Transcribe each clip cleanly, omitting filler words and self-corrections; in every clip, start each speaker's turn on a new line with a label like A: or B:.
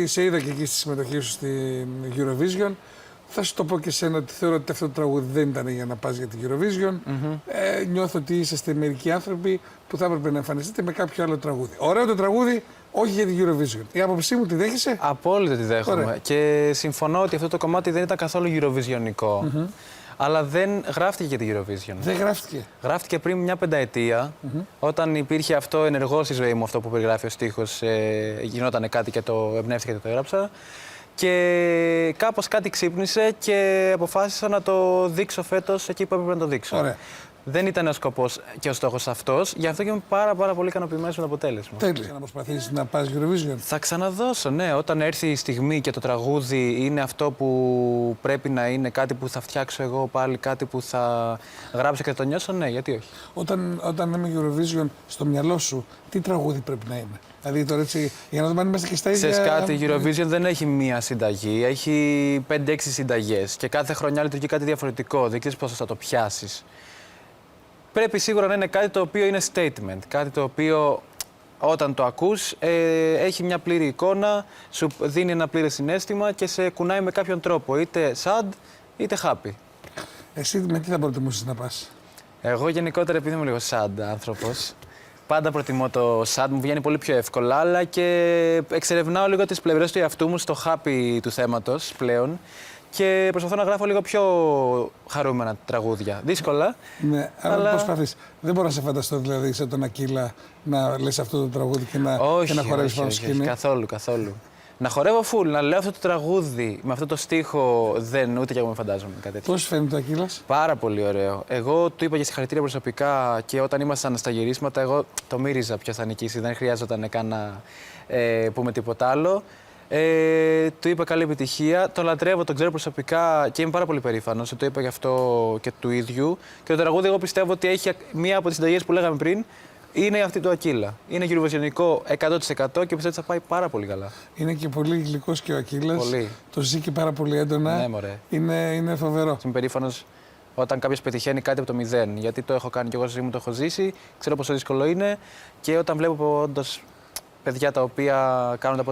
A: Σε είδα και εκεί στη συμμετοχή σου στην Eurovision. Θα σου το πω και εσένα ότι θεωρώ ότι αυτό το τραγούδι δεν ήταν για να πας για την Eurovision. Νιώθω ότι είσαστε μερικοί άνθρωποι που θα έπρεπε να εμφανιστείτε με κάποιο άλλο τραγούδι. Ωραίο το τραγούδι, όχι για την Eurovision. Η άποψή μου τη δέχεσαι?
B: Απόλυτα τη δέχομαι.
A: Ωραία.
B: Και συμφωνώ ότι αυτό το κομμάτι δεν ήταν καθόλου Eurovisionικό. Αλλά δεν γράφτηκε για την Eurovision.
A: Δεν γράφτηκε.
B: Γράφτηκε πριν μια πενταετία, όταν υπήρχε αυτό ενεργό στη ζωή μου, αυτό που περιγράφει ο στίχος, γινόταν κάτι και το εμπνεύστηκα και το έγραψα. Και κάπως κάτι ξύπνησε και αποφάσισα να το δείξω φέτος εκεί που έπρεπε να το δείξω.
A: Ωραία.
B: Δεν ήταν ο σκοπός και ο στόχος αυτός, γι' αυτό και είμαι πάρα πολύ ικανοποιημένος με το αποτέλεσμα.
A: Τέλεια. Να προσπαθήσεις να πας Eurovision.
B: Θα ξαναδώσω, ναι. Όταν έρθει η στιγμή και το τραγούδι είναι αυτό που πρέπει να είναι, κάτι που θα φτιάξω εγώ πάλι, κάτι που θα γράψω και θα το νιώσω, ναι, γιατί όχι.
A: Όταν λέμε Eurovision, στο μυαλό σου, τι τραγούδι πρέπει να είναι? Δηλαδή τώρα έτσι, για να δούμε αν είμαστε και στα ίδια.
B: Ξέρεις κάτι, η Eurovision δεν έχει μία συνταγή, έχει 5-6 συνταγές και κάθε χρονιά λειτουργεί κάτι διαφορετικό. Δεν ξέρεις πώς θα το πιάσεις. Πρέπει σίγουρα να είναι κάτι το οποίο είναι statement, κάτι το οποίο όταν το ακούς έχει μια πλήρη εικόνα, σου δίνει ένα πλήρες συναίσθημα και σε κουνάει με κάποιον τρόπο, είτε sad είτε happy.
A: Εσύ με τι θα προτιμούσες να πας?
B: Εγώ γενικότερα, επειδή είμαι λίγο sad άνθρωπος, πάντα προτιμώ το sad, μου βγαίνει πολύ πιο εύκολα, αλλά και εξερευνάω λίγο τις πλευρές του εαυτού μου στο happy του θέματος πλέον και προσπαθώ να γράφω λίγο πιο χαρούμενα τραγούδια. Δύσκολα.
A: Ναι, αλλά προσπαθείς. Δεν μπορώ να σε φανταστώ δηλαδή σε τον Ακύλα να λες αυτό το τραγούδι και να χορεύεις πάνω στο σκηνή.
B: Καθόλου. Να χορεύω full, να λέω αυτό το τραγούδι με αυτό το στίχο, δεν, ούτε κι εγώ με φαντάζομαι κάτι τέτοιο. Πώς
A: φαίνεται ο Ακύλας?
B: Πάρα πολύ ωραίο. Εγώ του είπα για συγχαρητήρια προσωπικά και όταν ήμασταν στα γυρίσματα, εγώ το μύριζα ποιος θα νικήσει, δεν χρειάζονταν καν να πούμε τίποτα άλλο. Του είπα καλή επιτυχία, τον λατρεύω, τον ξέρω προσωπικά και είμαι πάρα πολύ περήφανος. Το είπα γι' αυτό και του ίδιου. Και το τραγούδι, εγώ πιστεύω ότι έχει μία από τις συνταγές που λέγαμε πριν. Είναι αυτή του Ακύλα. Είναι Eurovisionικό 100% και πιστεύω ότι θα πάει πάρα πολύ καλά.
A: Είναι και πολύ γλυκός και ο Ακύλας.
B: Πολύ.
A: Το ζει και πάρα πολύ έντονα.
B: Ναι, μωρέ.
A: Είναι φοβερό.
B: Είμαι περήφανος όταν κάποιος πετυχαίνει κάτι από το μηδέν. Γιατί το έχω κάνει και εγώ στη ζωή μου, το έχω ζήσει. Ξέρω πόσο δύσκολο είναι. Και όταν βλέπω όντως παιδιά τα οποία κάνουν τα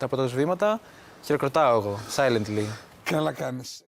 B: πρώτα τους βήματα, χειροκροτάω εγώ, silently.
A: Καλά κάνεις.